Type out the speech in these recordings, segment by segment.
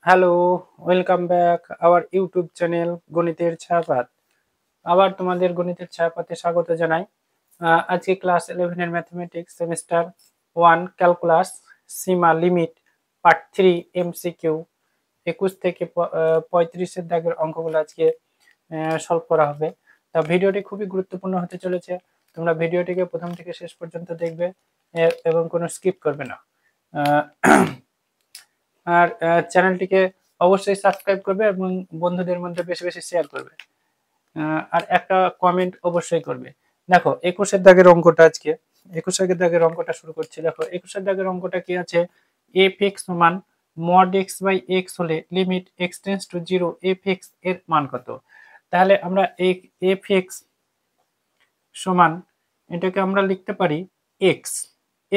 Hello, welcome back our YouTube channel গণিতের ছায়াপাত। আবার তোমাদের গণিতের ছায়াপাতে স্বাগত জানাই। আজকে ক্লাস 11 এর ম্যাথমেটিক্স সেমিস্টার 1 ক্যালকুলাস সীমা লিমিট পার্ট 3 এমসিকিউ 21 থেকে 35 এর দাগের অঙ্কগুলো আজকে সলভ করা হবে। তা ভিডিওটি খুবই গুরুত্বপূর্ণ হতে চলেছে। তোমরা ভিডিওটিকে প্রথম থেকে শেষ পর্যন্ত দেখবে এবং কোনো স্কিপ করবে না। আহ, আর চ্যানেলটিকে অবশ্যই সাবস্ক্রাইব করবে এবং বন্ধুদের মধ্যে বেশি বেশি শেয়ার করবে। আর একটা কমেন্ট অবশ্যই করবে। দেখো 21-এর দাগের অঙ্কটা আজকে 21-এর দাগের অঙ্কটা শুরু করছি। দেখো 21-এর দাগের অঙ্কটা কি আছে, এফ এক্স সমান মড এক্স বাই এক্স হলে limit x tends to zero F x এর মান কত। তাহলে আমরা এই এফ এক্স সমান এটাকে আমরা লিখতে পারি এক্স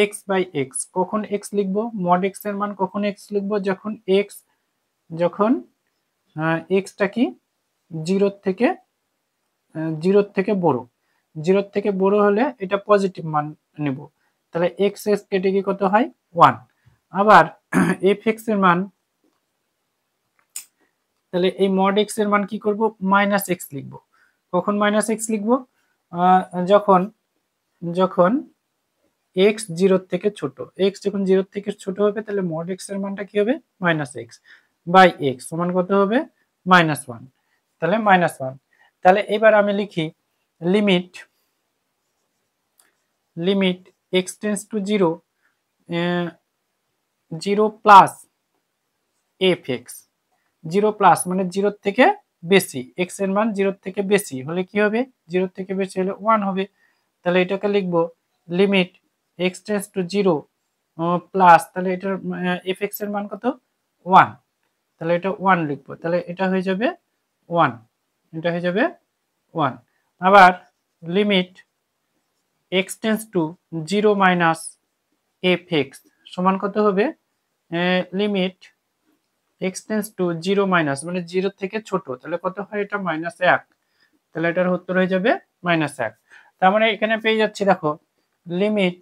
এক্স বাই এক্স। কখন এক্স লিখবো, মড এক্স এর মান কখন এক্স লিখবো, যখন এক্সটা কি জিরোর থেকে বড়। জিরোর থেকে বড় হলে এটা পজিটিভ মান নেব। তাহলে এক্স এক্স কেটে কি কত হয়, 1। আবার এফ এক্স এর মান, তাহলে এই মড এক্স এর মান কি করব, মাইনাস এক্স লিখবো। কখন মাইনাস এক্স লিখবো, যখন যখন এক্স জিরোর থেকে ছোট। এক্স যখন জিরোর থেকে ছোট হবে তাহলে মড এক্স এর মানটা কি হবে, মাইনাস এক্স বাই এক্স সমান কত হবে, -1। তাহলে -1। তাহলে এবার আমি লিখি limit limit x tends to zero, zero plus F x. Zero plus মানে জিরোর থেকে বেশি, এক্স এর মান জিরোর থেকে বেশি হলে কি হবে, জিরোর থেকে বেশি হলে 1 হবে। তাহলে এটাকে লিখবো limit x tends to zero plus, তাহলে এটার এফ এক্স এর মান কত, 1। তাহলে এটা 1 লিখবো, তাহলে এটা হয়ে যাবে 1, এটা হয়ে যাবে 1। আবার limit x tends to zero minus F x সমান কত হবে, limit x tends to zero minus মানে জিরো থেকে ছোট, তাহলে কত হয় এটা, -1। তাহলে এটার উত্তর হয়ে যাবে -1। তার মানে এখানে পেয়ে যাচ্ছি, দেখো limit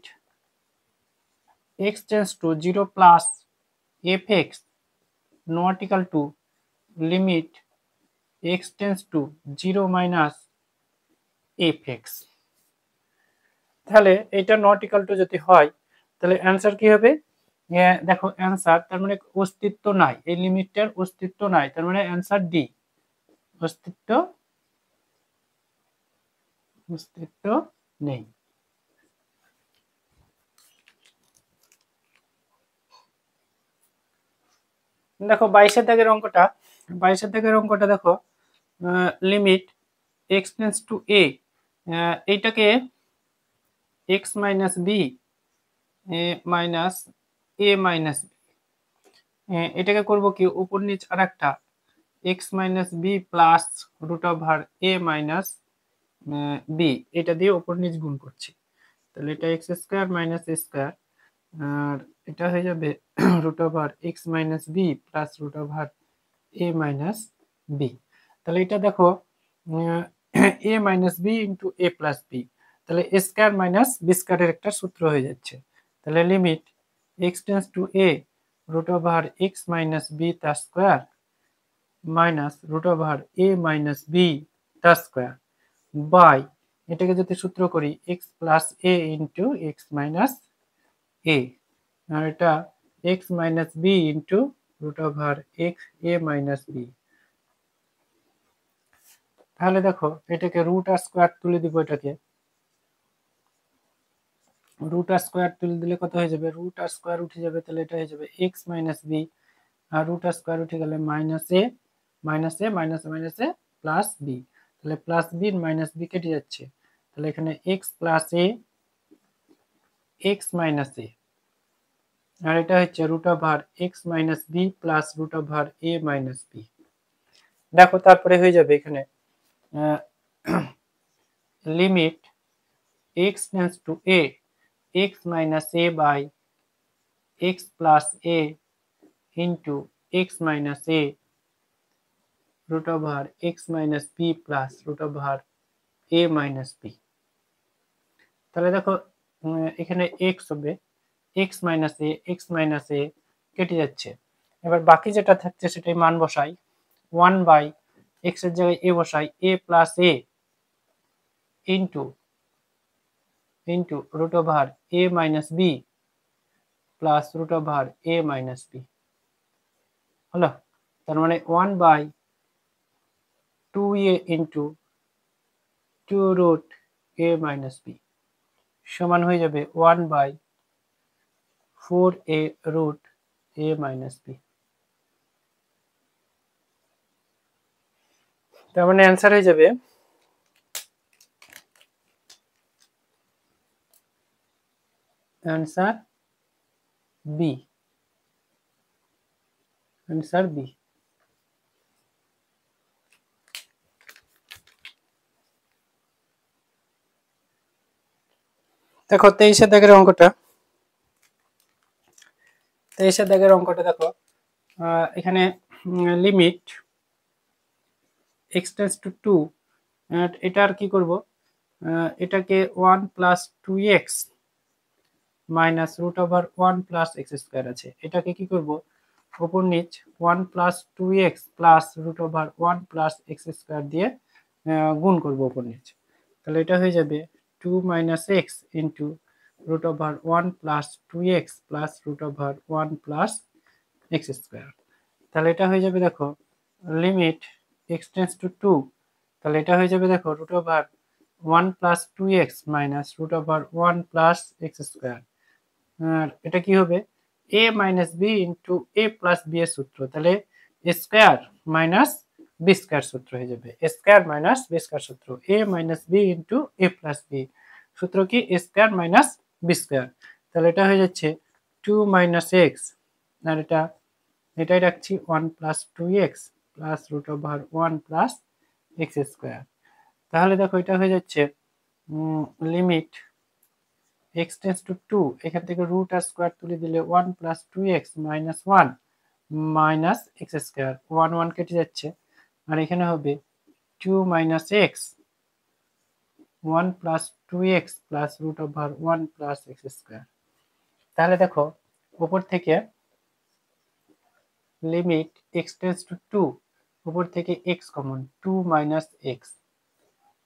x tends to zero plus F x not equal to limit x tends to zero minus F x. তাহলে এটা নট ইকাল টু যদি হয় তাহলে অ্যান্সার কি হবে, দেখো অ্যান্সার তার মানে অস্তিত্ব নাই, এই লিমিটটার অস্তিত্ব নাই, তার মানে অ্যান্সার ডি, অস্তিত্ব অস্তিত্ব নেই। দেখো 22-এর দাগের অঙ্কটা, 22-এর দাগের অঙ্কটা দেখো limit x tends to A, এইটাকে x minus B minus A minus, এটাকে করব কি উপর নিচ আর একটা x minus B plus root over A minus B, এটা দিয়ে উপর নিচ গুণ করছি। তাহলে এটা এক্স স্কোয়ার মাইনাস স্কোয়ার, আর এটা হয়ে যাবে root over x minus B plus root over A minus B. তাহলে এটা দেখো A minus B into A plus B, তাহলে এ স্কোয়ার মাইনাস বি স্কোয়ারের একটা সূত্র হয়ে যাচ্ছে। তাহলে limit x tends to A root over x minus B তার square minus root over A minus B তার স্কোয়ার বাই, এটাকে যদি সূত্র করি x plus A into x minus A, আর এটা x minus B into root over x A minus B. তাহলে দেখো এটাকে রুট আর স্কোয়ার তুলে দিব, এটাকে রুট আর স্কোয়ার তুলে দিলে কত হয়ে যাবে, রুট আর স্কোয়ার উঠে যাবে, তাহলে এটা হয়ে যাবে এক্স মাইনাস বি, আর রুট আর স্কোয়ার উঠে গেলে minus A minus A minus minus A plus B, তাহলে প্লাস বি মাইনাস বি কেটে যাচ্ছে, তাহলে এখানে x plus A x minus A, আর এটা হচ্ছে root over x minus B plus root over A minus B. দেখো তারপরে হয়ে যাবে এখানে limit x tends to A x minus A by x plus A into x minus A root over x minus B plus root over A minus B. তাহলে দেখো এখানে x হবে x minus এ কেটে যাচ্ছে, এবার বাকি যেটা থাকছে সেটাই মান বসাই। 1 বাই এক্স এর জায়গায় এ বসাই, A plus A into root over A minus B plus root over A minus B হলো। তার মানে 1 by 2a into 2 root A minus B সমান হয়ে যাবে 1 by 4a root A minus B. তার মানে অ্যান্সার হয়ে যাবে অ্যান্সার বি। Answer B. দেখো 23 দাগের অঙ্কটা, 23 দাগের অঙ্কটা দেখো, এখানে লিমিট x টেন্ডস টু 2, এটার কি করব, এটাকে 1 plus 2x minus root over 1 plus X square আছে, এটাকে কি করব উপর নিচ 1 plus 2x plus root over 1 plus X square দিয়ে গুণ করব উপর নিচ। তাহলে এটা হয়ে যাবে 2 minus X into root over 1 plus 2x plus root over 1 plus X square. তাহলে এটা হয়ে যাবে দেখো লিমিট x টেন্ডস টু 2, তাহলে এটা হয়ে যাবে দেখো root over 1 plus 2x minus root over 1 plus X square. এটা কি হবে a minus B into A plus B এর সূত্র, তাহলে স্কোয়ার মাইনাস বি স্কোয়ার সূত্র হয়ে যাবে, স্কোয়ার মাইনাস বি স্কোয়ার সূত্র, a minus B into A plus B সূত্র কি স্কোয়ার মাইনাস বি স্কোয়ার। তাহলে এটা হয়ে যাচ্ছে 2 মাইনাস এক্স, আর এটাই রাখছি 1 plus 2x plus root over 1 plus X square. তাহলে দেখো এটা হয়ে যাচ্ছে লিমিট x টেন্ডস টু 2, এখান থেকে রুট আর স্কোয়ার তুলে দিলে 1 plus 2x minus 1 minus X square, 1 1 কেটে যাচ্ছে, আর এখানে হবে 2 minus X 1 plus 2x plus root over 1 plus X square. তাহলে দেখো উপর থেকে লিমিট x টেন্ডস টু 2, উপর থেকে x কমন 2 মাইনাস এক্স,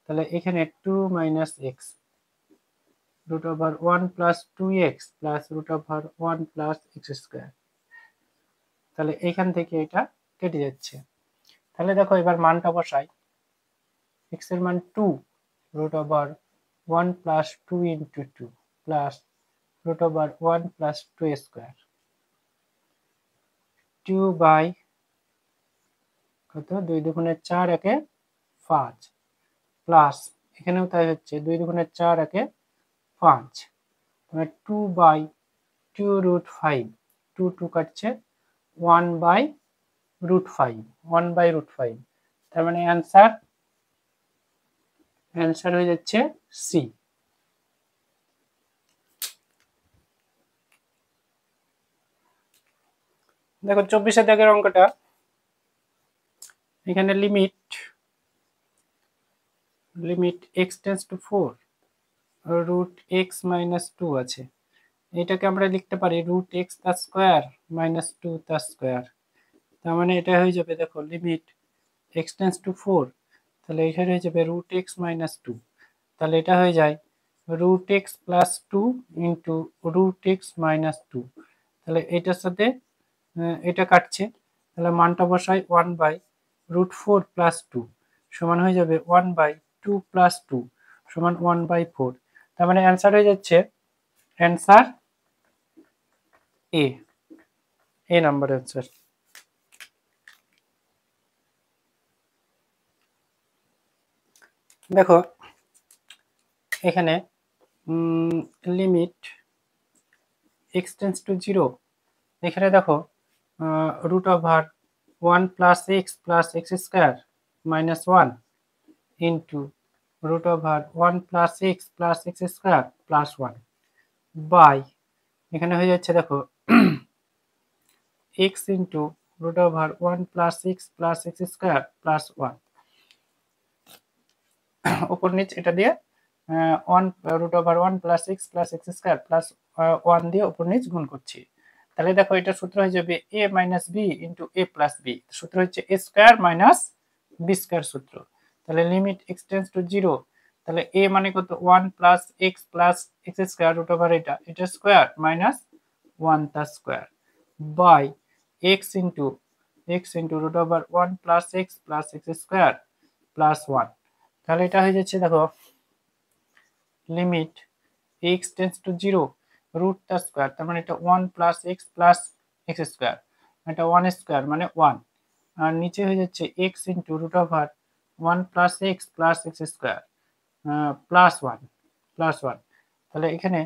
তাহলে এখানে 2 minus X root over 1 plus 2x plus root over 1 plus X square. তাহলে এখান থেকে এটা কেটে যাচ্ছে। তাহলে দেখো এবার মানটা বসাই, x এর মান 2 root over 1 plus 2 into 2 plus root over 1 plus 2 square, 2 by কত 2 দুগুণে 4 একে 5 প্লাস এখানেও তাই হচ্ছে 2 দুগুণে 4 একে 5, 2 বাই 2 রুট 5, 2 2 কাটছে 1 বাই রুট 5, 1 বাই রুট 5। তার মানে অ্যান্সার হয়ে যাচ্ছে সি। দেখো 24 দাগের অঙ্কটা, এখানে limit x tends to 4 root x minus 2 আছে, এটাকে আমরা লিখতে পারি রুট x তার স্কোয়ার মাইনাস 2 তার স্কোয়ার। তার মানে এটা হয়ে যাবে দেখো লিমিট x টেন্ডস টু 4, তাহলে এখানে হয়ে যাবে রুট x মাইনাস 2, তাহলে এটা হয়ে যায় root x plus 2 into root x minus 2, তাহলে এটার সাথে এটা কাটছে, তাহলে মানটা বসাই 1 বাই রুট 4 প্লাস 2 সমান হয়ে যাবে 1 বাই 2 প্লাস 2 সমান 1 বাই 4। তার মানে অ্যান্সার হয়ে যাচ্ছে অ্যান্সার এ নাম্বার অ্যান্সার। দেখো এখানে লিমিট x টেন্ডস টু 0, এখানে দেখো root over 1 plus X plus X square minus 1 into root over 1 plus X plus X square plus 1 by এখানে হয়ে যাচ্ছে দেখো x into root over 1 plus X plus X square plus 1, উপর নিচ এটা দিয়ে 1 root over 1 plus X plus X square plus 1 দিয়ে উপর নিচ গুণ করছি, তাহলে দেখো এটা সূত্র হয়ে যাবে a minus B into A plus B, সূত্র হচ্ছে A square minus B square সূত্র। তাহলে limit x tends to zero, তাহলে a মানে কত 1 plus X square root over এটা স্কোয়ার মাইনাস 1 তার square by X into root over 1 plus X square plus 1। তাহলে এটা হয়ে যাচ্ছে দেখো limit x tends to zero root তার স্কোয়ার, তার মানে এটা 1 প্লাস এক্স স্কোয়ার, এটা 1 স্কোয়ার মানে 1, আর নিচে হয়ে যাচ্ছে X into root over 1 plus X square plus one. তাহলে এখানে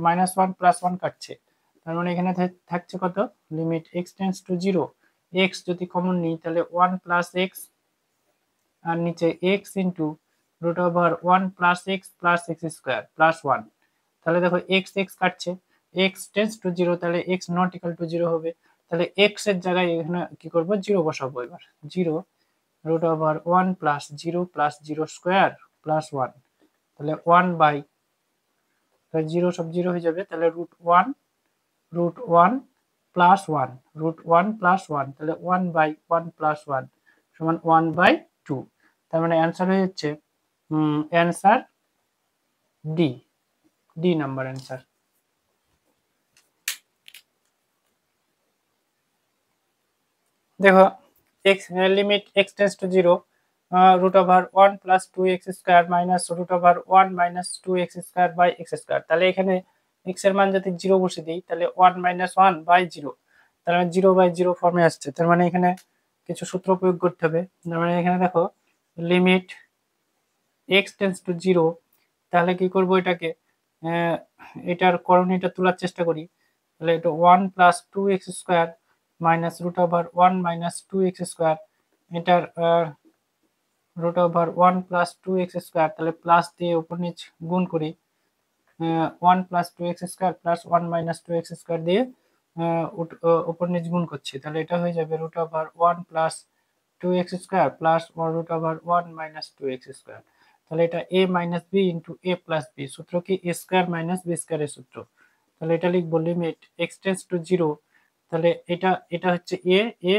মাইনাস ওয়ান প্লাস ওয়ান কাটছে, তার মানে এখানে থাকছে কত limit x tends to zero, X যদি কমন নিই তাহলে 1 প্লাস এক্স আর নিচে X into root over 1 plus X square plus 1। তাহলে দেখো এক্স কাটছে, এক্স টেন্স টু জিরো, তাহলে X not equal to zero হবে, তাহলে এক্স এর জায়গায় এখানে কি করবো জিরো বসাবো, এবার zero root over 1 plus zero square plus 1, তাহলে 1 বাই জিরো সব জিরো হয়ে যাবে, তাহলে রুট ওয়ান প্লাস ওয়ান তাহলে 1 বাই 1 প্লাস 1 সমান 1 বাই 2। তার মানে অ্যান্সার হয়ে যাচ্ছে অ্যান্সার ডি নাম্বার অ্যান্সার। দেখো X limit x tends to zero root over 1 plus 2x square minus root over 1 minus 2x square by x square. তাহলে এখানে x এর মান যদি জিরো বসে দিই তাহলে 1 মাইনাস 1 বাই জিরো, তার মানে 0 বাই 0 ফর্মে আসছে, তার মানে এখানে কিছু সূত্র প্রয়োগ করতে হবে। তার মানে এখানে দেখো limit x tends to zero, তাহলে কি করব এটাকে এটার করণীয়টা তোলার চেষ্টা করি, তাহলে এটা 1 plus 2x square minus root over 1 minus 2x square, এটার root over 1 plus 2x square, তাহলে প্লাস দিয়ে উপর নিচ গুণ করি 1 plus 2x square plus 1 minus 2x square দিয়ে উপর নিচ গুণ করছি, তাহলে এটা হয়ে যাবে root over 1 plus 2x square plus root over 1 minus 2x square. তাহলে এটা a minus B into A plus B, সূত্র কি এ স্কোয়ার মাইনাস বি স্কোয়ারের সূত্র। তাহলে এটা লিখবো limit x tends to zero, তাহলে এটা হচ্ছে A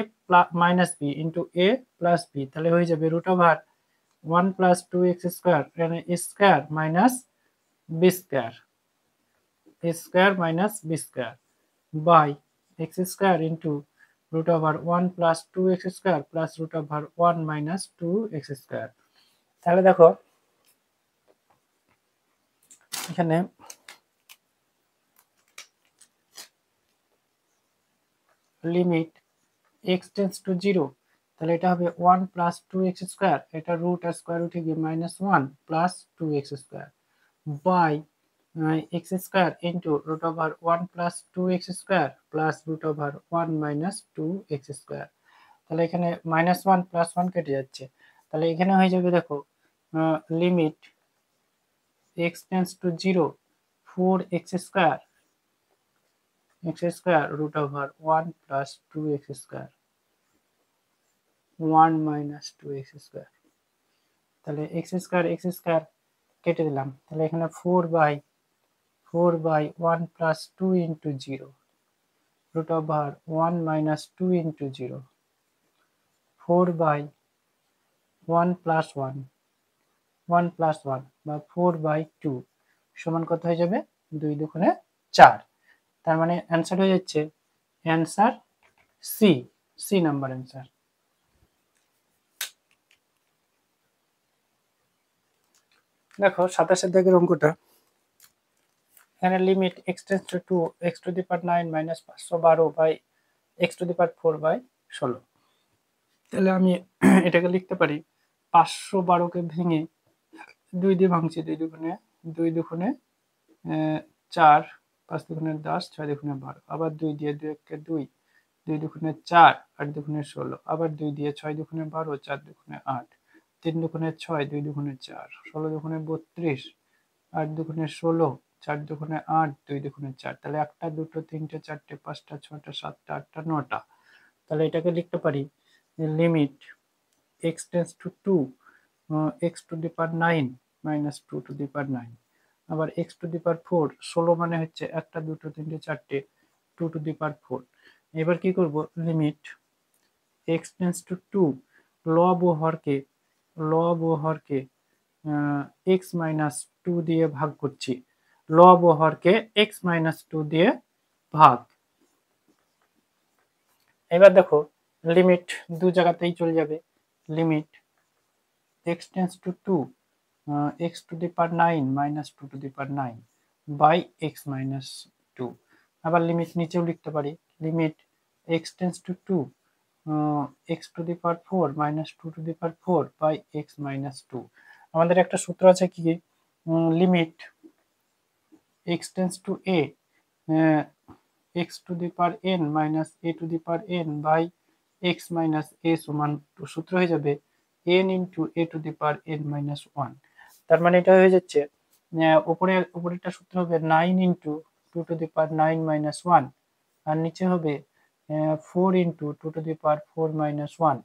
minus B into A plus B, তাহলে হয়ে যাবে root over 1 plus 2x square এখানে square minus B square minus B square by x square into root over 1 plus 2x square plus root over 1 minus 2x square। তাহলে দেখো এখানে limit x tends to zero, তাহলে এটা হবে 1 plus 2x square, এটা root আর square উঠে গিয়ে minus 1 plus 2x square by x square into root over 1 plus 2x square plus root over 1 minus 2x square. তাহলে এখানে মাইনাস 1 প্লাস 1 কেটে যাচ্ছে, তাহলে এখানে হয়ে যাবে দেখো limit x tends to zero 4x square root over 1 plus 2x square 1 minus 2x square. তাহলে এক্স স্কোয়ার কেটে দিলাম, তাহলে এখানে 4 by 1 plus 2 into zero root over 1 minus 2 into zero 4 by 1 plus 1 বা 4 বাই 2 সমান কত হয়ে যাবে 2 দুগুণে 4। তার মানে অ্যান্সার হয়ে যাচ্ছে অ্যান্সার সি নাম্বার অ্যান্সার। দেখো 27 দাগের অঙ্কটা, এখানে limit x tends to 2 X to the power 9 minus 512 by X to the power 4 by 16। তাহলে আমি এটাকে লিখতে পারি 512কে ভেঙে 2 দিয়ে ভাঙছি, 2 দুগুণে 4, 5 দুগুণে 10, 6 দুগুণে 12, আবার 2 দিয়ে 2 একে 2, 2 দুগুণে 4, 8 দুগুণে 16, আবার 2 দিয়ে 6 দুগুণে 12, 4 দুগুণে 8, 3 দুগুণে 6, 2 দুগুণে 4, 16 দুগুণে 32, 8 দুগুণে 16, 4 দুগুণে 8, 2 দুগুণে 4। তাহলে 1টা 2টো 3টে 4টে 5টা 6টা 7টা 8টা 9টা। তাহলে এটাকে লিখতে পারি limit x tends to 2 x to the power 9 minus 2 to the power 9, আবার x টু দি পাওয়ার 4 16 মানে হচ্ছে 1টা 2টো 3টে 4টে 2 to the power 4। এবার কি করব, লিমিট x টেন্ডস টু 2, লব ও হরকে x মাইনাস 2 দিয়ে ভাগ করছি, লব ও হরকে x মাইনাস 2 দিয়ে ভাগ। এবার দেখো লিমিট দু জায়গাতেই চলে যাবে, limit x tends to 2, x to the power 9 minus 2 to the power 9 by x minus 2। আবার লিমিট নিচেও লিখতে পারি, limit x tends to 2, x to the power 4 minus 2 to the power 4 by x minus 2। আমাদের একটা সূত্র আছে কি, limit x tends to a, x to the power n minus a to the power n by x minus a সমান সূত্র হয়ে যাবে n into a to the power n minus 1। তার মানে এটা হয়ে যাচ্ছে উপরেরটা সূত্র হবে 9 into 2 to the power 9 minus 1, আর নিচে হবে 4 into 2 to the power 4 minus 1।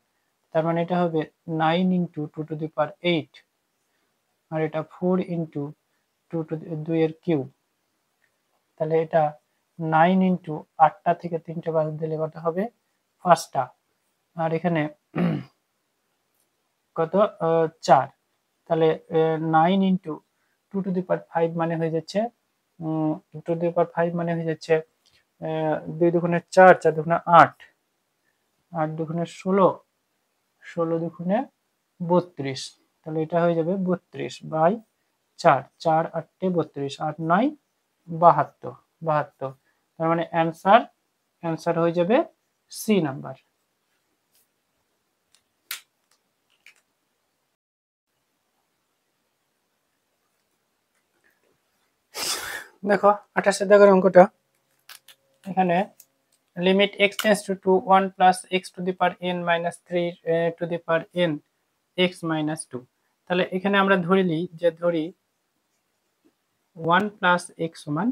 তার মানে এটা হবে 9 ইন্টু 2 টু দি পাওয়ার 8, আর এটা 4 ইন্টু 2 এর কিউব। তাহলে এটা 9 ইন্টু 8টা থেকে 3টে বাদ দিলে কত হবে, 5টা, আর এখানে কত 4। তাহলে 9 ইন্টু 2 টু দি পাওয়ার 5 মানে হয়ে যাচ্ছে 2 টু দি পাওয়ার 5 মানে হয়ে যাচ্ছে 2 দুগুণে 4, 4 দুগুণে 8, 8 দুগুণে 16, 16 দুগুণে 32। তাহলে এটা হয়ে যাবে 32 বাই 4, 4 8 32, 8 9 72, 72। তার মানে অ্যান্সার হয়ে যাবে সি নাম্বার। দেখো 28 দাগের অঙ্কটা, এখানে limit x tends to 1 plus x to the power n minus 3 to the power n x minus 2। তাহলে এখানে আমরা ধরে নিই যে 1 প্লাস x সমান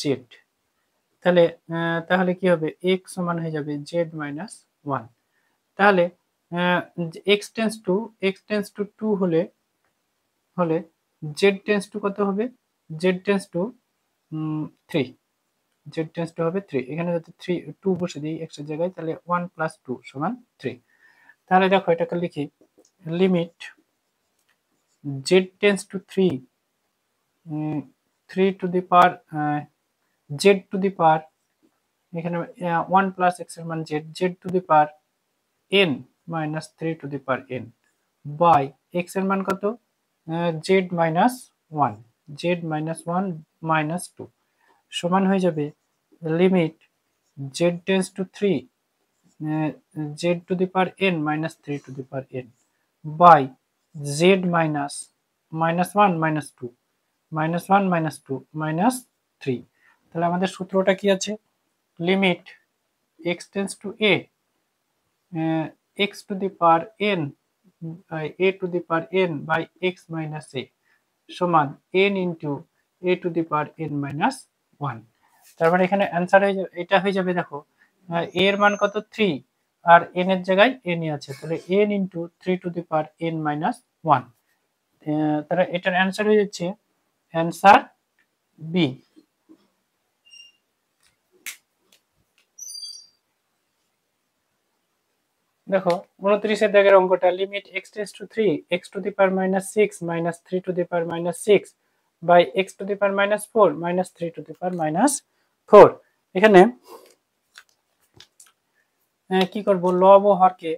z। তাহলে কি হবে, x সমান হয়ে যাবে z মাইনাস 1। তাহলে x টেন্ডস টু 2 হলে z টেন্ডস টু কত হবে, z tends to 3, z tends two হবে 3। এখানে যদি 2 বসে দিই x এর জায়গায়, তাহলে 1 প্লাস 2 সমান 3। তাহলে দেখো এটাকে লিখি, limit z tends to 3, 3 to the power z to the power, এখানে 1 প্লাস x এর মান z to the power n minus 3 to the power n by x এর মান কত, z minus 1, z minus 1 minus 2 সমান হয়ে যাবে limit z tends to 3, z to the power n minus 3 to the power n by z minus 1 minus 2, minus 1 minus 2 minus 3। তাহলে আমাদের সূত্রটা কি আছে, limit x tends to a, x to the power n, a to the power n by x minus a সমান n into a to the power n minus 1। তার মানে এখানে answer হয়ে যাবে, এটা হয়ে যাবে দেখো a এর মান কত 3, আর n এর জায়গায় n আছে, তাহলে n into 3 to the power n minus 1। তাহলে এটার অ্যান্সার হয়ে যাচ্ছে অ্যান্সার বি। দেখো 29 দাগের অঙ্কটা, limit x tends to 3, x to the power minus 6 minus 3 to the power minus 6 by x to the power minus 4 minus 3 to the power minus 4। এখানে কি করব, লব ও হরকে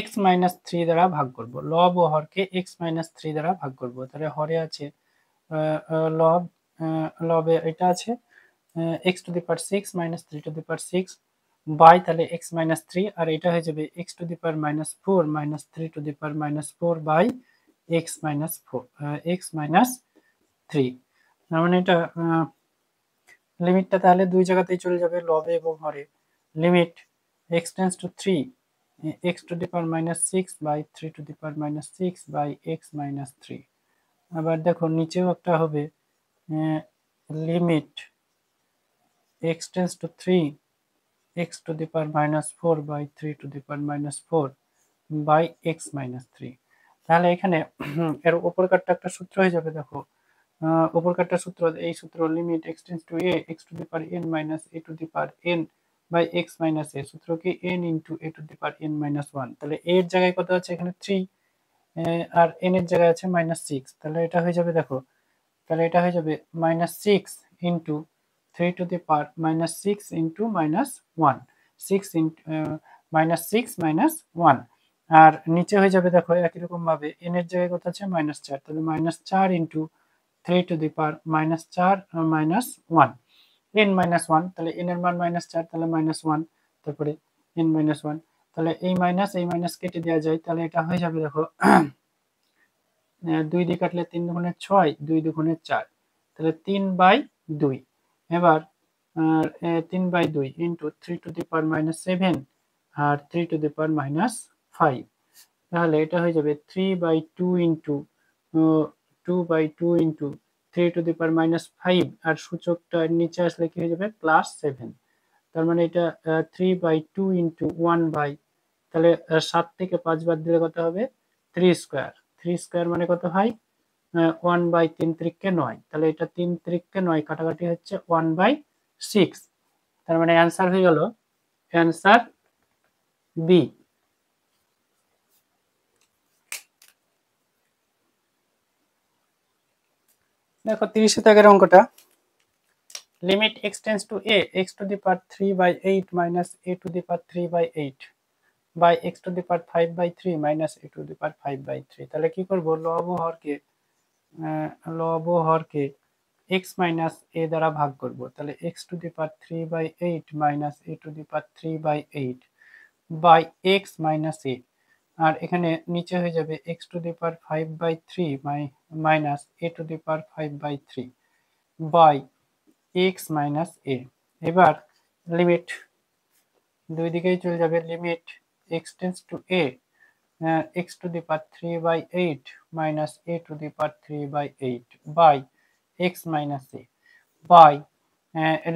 x মাইনাস 3 দ্বারা ভাগ করব, লব ও হরকে x মাইনাস 3 দ্বারা ভাগ করব। তাহলে হরে আছে লবে এটা আছে x to the power 6 minus 3 to the power 6 by, তাহলে x মাইনাস 3, আর এটা হয়ে যাবে x to the power minus 4 minus 3 to the power minus 4 by x minus 3। তার মানে এটা লিমিটটা তাহলে দুই জায়গাতেই চলে যাবে, লবে এবং হরে। Limit x tends to 3, x to the power minus 6 by 3 to the power minus 6 by x minus 3। আবার দেখো নিচেও একটা হবে, limit x tends to 3, x to the power minus 4 by 3 to the power minus 4 by x minus 3। তাহলে এখানে এর উপরকারটা একটা সূত্র হয়ে যাবে, দেখো উপরকারটা সূত্র, এই সূত্র limit x tends to a x to the power n minus a to the power n by x minus a, সূত্র কি n into a to the power n minus 1। তাহলে a এর জায়গায় কত আছে এখানে 3, আর n এর জায়গায় আছে -6, তাহলে এটা হয়ে যাবে, দেখো তাহলে এটা হয়ে যাবে -6 into 3 to the power -6 into -1, 6 into -6 -1, আর নিচে হয়ে যাবে দেখো একই রকম ভাবে n এর জায়গায় কত আছে -4, তাহলে -4 into 3 to the power -4 -1, n -1, তাহলে n এর মান -4, তাহলে -1, তারপরে n -1, তাহলে এই মাইনাস কেটে দেওয়া যায়, তাহলে এটা হয়ে যাবে দেখো 2 দিয়ে কাটলে 3 দুগুণে 6, 2 দুগুণে 4, তাহলে 3/2। এবার 3/2 ইন্টু 3 টু দি পাওয়ার -7 আর 3 টু দি পাওয়ার -5, তাহলে এটা হয়ে যাবে 3/2 into 2/2 into 3 to the power -5, আর সূচকটা নিচে আসলে কি হয়ে যাবে +7, তার মানে এটা 3/2 ইন্টু 1 তাহলে 7 থেকে 5 বাদ দিলে কত হবে 3 স্কোয়ার, 3 স্কোয়ার মানে কত হয় 1/3 ত্রিকে 9, তাহলে এটা 3 ত্রিকে 9 কাটাকাটি হচ্ছে 1/6, তার মানে অ্যান্সার হয়ে গেল অ্যান্সার বি। দেখো 30 দাগের অঙ্কটা, limit x tends to a x to the power 3/8 minus a to the power 3/8 by x to the power 5/3 minus a to the power 5/3, তাহলে কি করব লব হরকে x মাইনাস a দ্বারা ভাগ করব, তাহলে x to the power 3/8 minus a to the power 3/8 by x minus a, আর এখানে নিচে হয়ে যাবে x to the power 5/3 minus a to the power 5/3 by x minus a। এবার লিমিট দুই দিকেই চলে যাবে, limit x tends to a x to the power 3/8 minus a to the power 3/8 by x minus a by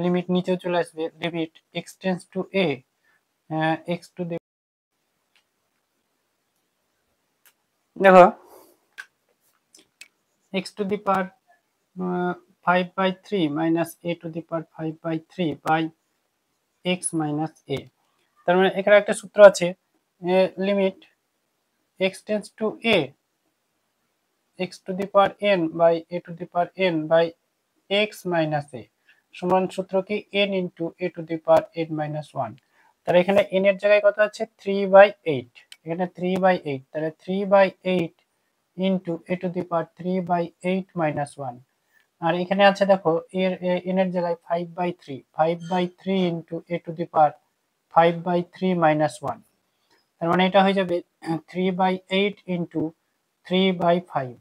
limit নিচেও চলে আসবে, limit x tends to a x to the, দেখো x to the power 5/3 minus a to the power 5/3 by x minus a, তার মানে এখানে একটা সূত্র আছে limit x tends to a x to the power n by a to the power n by x minus a সমান সূত্র কি n into a to the power n minus 1, তাহলে এখানে n এর জায়গায় কত আছে 3/8, এখানে 3/8, তাহলে 3/8 into a to the power 3/8 minus 1, আর এখানে আছে দেখো এর n এর জায়গায় 5/3, 5/3 into a to the power 5/3 minus 1, তার মানে এটা হয়ে যাবে 3/8 ইন্টু 3/5,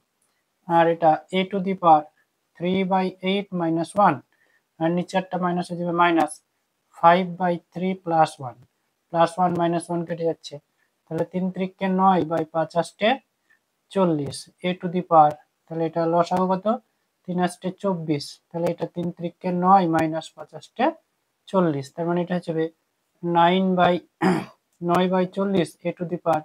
আর এটা a to the power 3/8 minus 1, আর নিচেরটা মাইনাস হয়ে যাবে মাইনাস 5/3 প্লাস 1, প্লাস 1 মাইনাস 1 কেটে যাচ্ছে, তাহলে 3 ত্রিকে 9 বাই 5 আসতে 40 a টু দি পাওয়ার, তাহলে এটা লসাগু কত 3 আসতে 24, তাহলে এটা 3 ত্রিকে 9 মাইনাস 5 আসতে 40, তার মানে এটা হচ্ছে 9/40 a টু দি পাওয়ার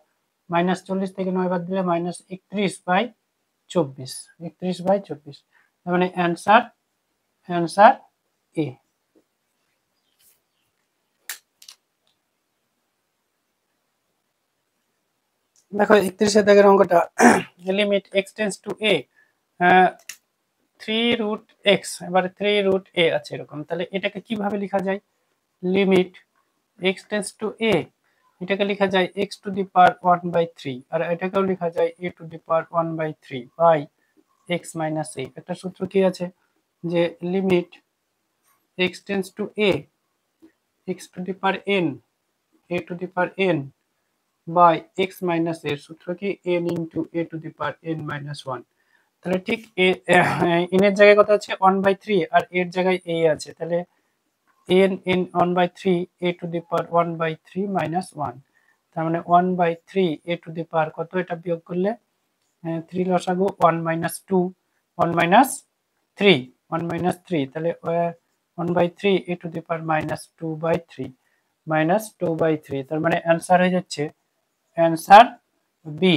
-40 থেকে 9 বাদ দিলে -31/24, 31/24, তার মানে অ্যান্সার এ। দেখো 31 দাগের অঙ্কটা, limit x tends to a 3√x, এবারে 3√a আছে এরকম, তাহলে এটাকে কিভাবে লেখা যায়, limit x tends to a, এটাকে লেখা যায় x টু দি পাওয়ার 1/3, আর এটাকেও লেখা যায় a to the power 1/3 by x minus a। একটা সূত্র কি আছে যে limit x tends to a x to the power n a to the power n by x minus এর সূত্র কি n into a to the power n minus 1, তাহলে ঠিক n এর জায়গায় কত আছে 1/3 আর এর জায়গায় a আছে, তাহলে n 1/3 a to the power 1/3 minus 1, তার মানে 1/3 a টু দি পাওয়ার কত, এটা বিয়োগ করলে 3 লসাগু 1 মাইনাস 2 1 মাইনাস 3 1 মাইনাস 3, তাহলে 1/3 a to the power minus 2/3 minus 2/3, তার মানে অ্যান্সার হয়ে যাচ্ছে answer B.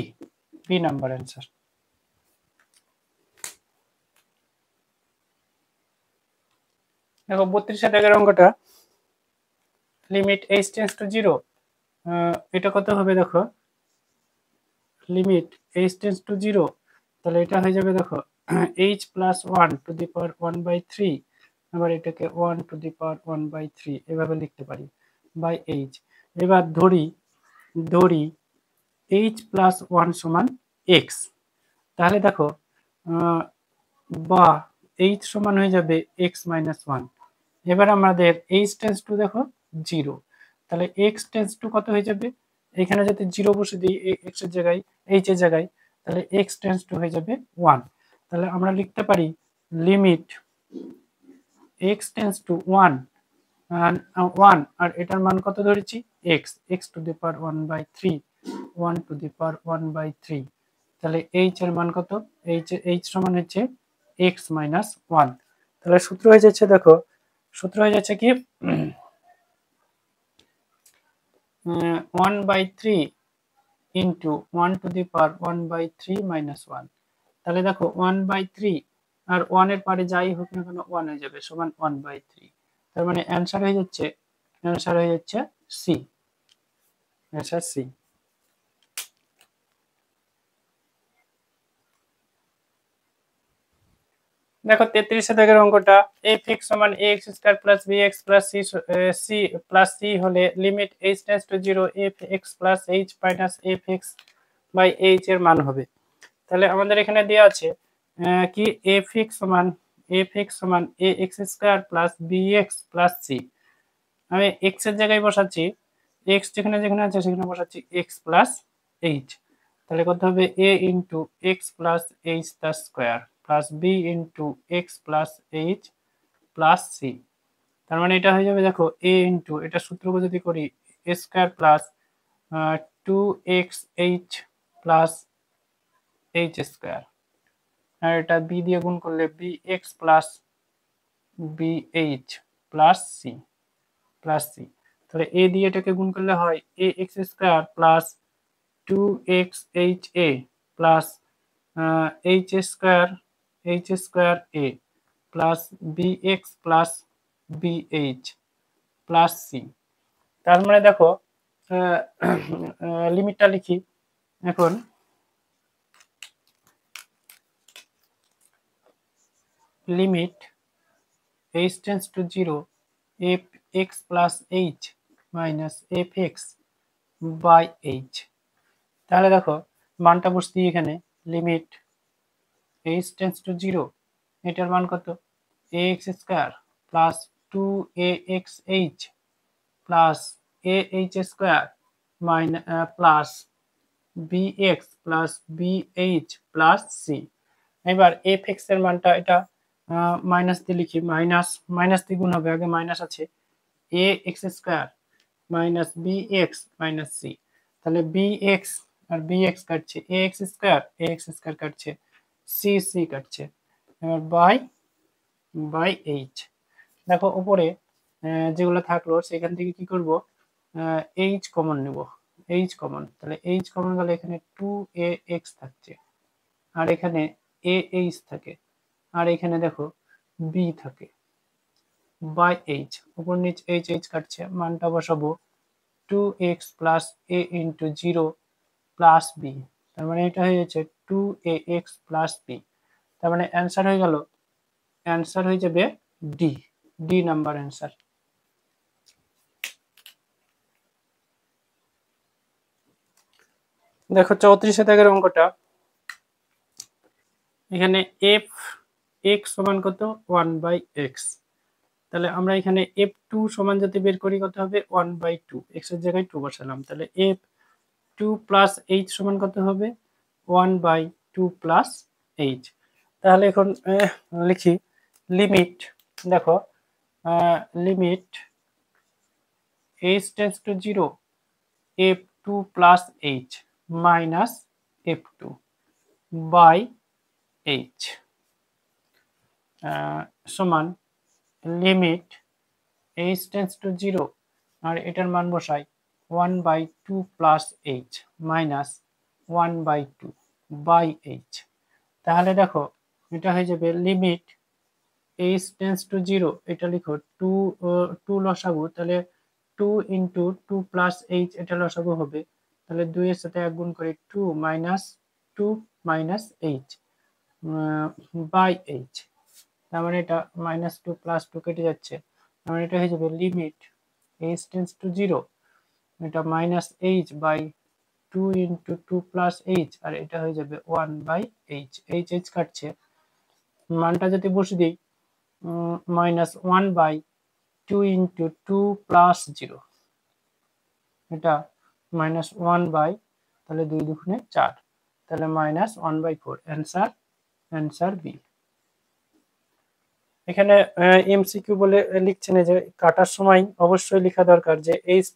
B number answer. দেখো 32 দাগের অঙ্কটা লিমিট h টেন্ডস টু 0, এটা কত হবে দেখো, লিমিট h টেন্ডস টু 0, তাহলে এটা হয়ে যাবে দেখো h plus 1 to the power 1/3, আবার এটাকে 1 টু দি পাওয়ার 1/3 এভাবে লিখতে পারি বাই h। এবার ধরি h প্লাস 1 সমান x, তাহলে দেখো বা h সমান হয়ে যাবে x মাইনাস 1। এবার আমাদের h টেন্ডস টু দেখো 0, তাহলে x টেন্ডস টু কত হয়ে যাবে, এখানে যদি 0 বসে দিই x এর জায়গায়, h এর জায়গায়, তাহলে x টেন্ডস টু হয়ে যাবে 1। তাহলে আমরা লিখতে পারি লিমিট x টেন্ডস টু 1 আর এটার মান কত ধরেছি x to the power 1/3, 1 to the power 1/3, তাহলে h এর মান কত, h সমান হচ্ছে x মাইনাস 1। তাহলে সূত্র হয়ে যাচ্ছে দেখো, সূত্র হয়ে যাচ্ছে কি 1/3 into 1 to the power 1/3 minus 1। তাহলে দেখো 1/3 আর 1 এর পারে যাই হোক না কেন 1 হয়ে যাবে, সমান 1/3। তার মানে অ্যান্সার হয়ে যাচ্ছে সি, অ্যান্সার সি। দেখো 33 দাগের অঙ্কটা f(x) সমান ax square plus bx plus c হলে limit h tends to 0 f(x) plus h minus f(x) by h এর মান হবে। তাহলে আমাদের এখানে দেওয়া আছে কি f(x) সমান ax square plus bx plus c। আমি x এর জায়গায় বসাচ্ছি, x যেখানে যেখানে আছে সেখানে বসাচ্ছি x প্লাস h, তাহলে কত হবে a into x plus H তার square plus B into x plus H plus C. তার মানে এটা হয়ে যাবে দেখো a ইন্টু, এটা সূত্র যদি করি a square plus 2xh plus H square, আর এটা b দিয়ে গুণ করলে bx plus bh plus C তাহলে a দিয়ে এটাকে গুণ করলে হয় ax square plus 2xha plus h square a plus bx plus bh plus c। তার মানে দেখো লিমিটটা লিখি এখন, limit h tends to 0 fx plus h minus fx by h। তাহলে দেখো মানটা বসছি এখানে, লিমিট h টেন্ডস টু 0, এটার মান কত ax square plus 2axh plus ah square plus bx plus bh plus c। এবার fx এর মানটা এটা মাইনাস দিয়ে লিখি, মাইনাস দিয়ে গুণ হবে, আগে মাইনাস আছে ax square minus bx minus c, তাহলে bx আর bx কাটছে ax স্কয়ার কাটছে c কাটছে, এবার বাই h। দেখো উপরে যেগুলো থাকলো সেখান থেকে কি করব, h কমন নেব, h কমন, তাহলে h কমন গেলে এখানে 2ax থাকছে, আর এখানে ah থাকে, আর এখানে দেখো b থাকে বাই h, উপর নিচ h কাটছে, মানটা বসাবো 2x plus a into 0 plus b, তার মানে এটা হয়ে যাচ্ছে 2ax প্লাস b। তার মানে অ্যান্সার হয়ে গেল, অ্যান্সার হয়ে যাবে ডি নাম্বার অ্যান্সার। দেখো 34 দাগের অঙ্কটা, এখানে f x সমান কত 1/x, তাহলে আমরা এখানে f2 সমান যদি বের করি কত হবে 1/2, x এর জায়গায় 2 বসালাম, তাহলে f2 প্লাস h সমান কত হবে 1/2 প্লাস h। তাহলে এখন লিখি লিমিট, দেখো limit h tends to 0 f2 plus h minus f2 by h সমান লিমিট h টেন্ডস টু 0, আর এটার মান বসাই 1/2 plus h minus 1/2 by h. তাহলে দেখো এটা হয়ে যাবে limit H tends to zero, এটা লিখো টু লসাগু, তাহলে 2 ইন্টু 2 প্লাস এইচ, এটা লসাগু হবে, তাহলে 2 এর সাথে 1 গুণ করি 2 মাইনাস এইচ বাই এইচ। তার মানে এটা -2 +2 কেটে যাচ্ছে, তার মানে এটা হয়ে যাবে limit H tends to zero, এটা minus H by 2 into 2 plus H, আর এটা হয়ে যাবে 1 বাই এইচ। এইচ কাটছে, মানটা যদি বসে দিই -1/2 ইন্টু 2 প্লাস 0, এটা -1 বাই, তাহলে 2 দুগুণে 4, তাহলে -1/4। Answer B. এখানে এমসিকিউ বলে লিখছেন যে কাটার সময় অবশ্যই লেখা দরকার যে এইচ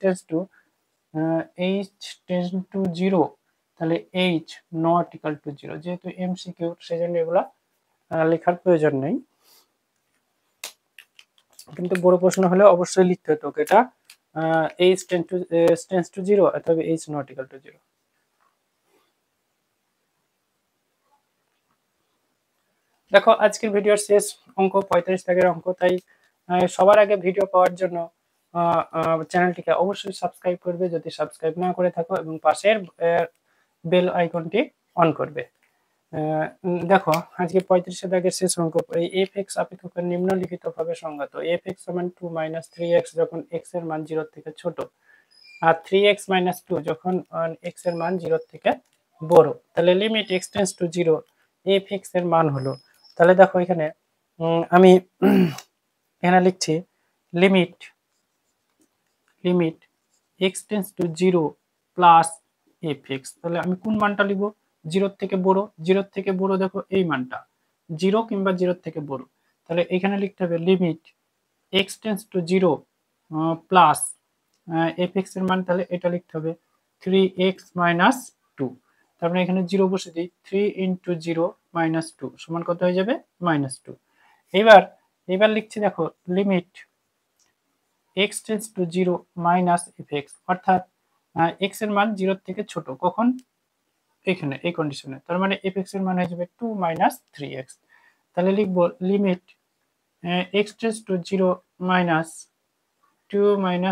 টেন্স টু জিরো, তাহলে H not equal to zero, যেহেতু এমসিকিউ সেজন্য এগুলা লেখার প্রয়োজন নেই, কিন্তু বড় প্রশ্ন হলে অবশ্যই লিখতে হতো এটা এইচ টেন্স টু জিরো অথবা H not equal to zero. দেখো আজকের ভিডিওর শেষ অঙ্ক 45 দাগের অঙ্ক, তাই সবার আগে ভিডিও পাওয়ার জন্য চ্যানেলটিকে অবশ্যই সাবস্ক্রাইব করবে যদি সাবস্ক্রাইব না করে থাকো, এবং পাশের বেল আইকনটি অন করবে। দেখো আজকে 35 দাগের শেষ অঙ্ক, এই এফ এক্স অপেক্ষকের নিম্নলিখিতভাবে সংজ্ঞাত। এফ এক্স সমান 2 - 3x যখন এক্স এর মান 0 থেকে ছোট, আর 3x - 2 যখন এক্স এর মান 0 থেকে বড়, তাহলে limit x tends two 0 F x এর মান হলো, তাহলে দেখো এখানে আমি এখানে লিখছি limit x tends two 0 plus F x. তাহলে আমি কোন মানটা লিখবো? 0 থেকে বড়, 0 থেকে বড় দেখো এই মানটা 0 কিংবা 0 থেকে বড়, তাহলে এখানে লিখতে হবে limit x tends two 0 plus F x এর মান, তাহলে এটা লিখতে হবে 3x - 2। তারপরে এখানে 0 বসে দিই, 3 ইন্টু 0 - 2 সমান কত হয়ে যাবে? -2। এবার লিখছি দেখো limit x tends two 0 minus F x, অর্থাৎ এক্স এর মান 0 থেকে ছোট, কখন? এখানে এই কন্ডিশনে, তার মানে এফ এক্স এর মান হয়ে যাবে 2 - 3x। তাহলে লিখবো limit x tends two 0 minus 2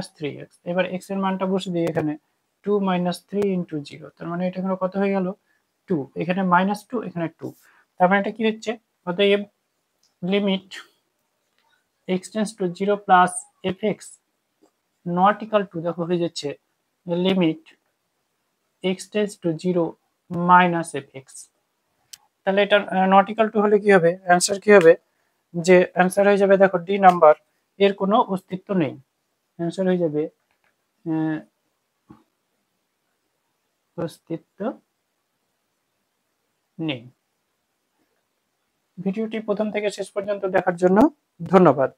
- 3x। এবার x এর মানটা বসে দিই এখানে 2 - 3 ইন্টু 0, তার মানে এটা কত হয়ে গেল? 2, এখানে -2 এখানে 2, তার মানে এটা কি হচ্ছে? অতএব limit x tends two 0 plus fx not equal two, দেখো হয়ে যাচ্ছে limit x tends two 0 minus fx। তাহলে এটা নট ইকাল টু হলে কি হবে? অ্যান্সার কি হবে? যে অ্যান্সার হয়ে যাবে দেখো ডি নাম্বার, এর কোনো অস্তিত্ব নেই। অ্যান্সার হয়ে যাবে অস্তিত্ব নেই। ভিডিওটি প্রথম থেকে শেষ পর্যন্ত দেখার জন্য ধন্যবাদ।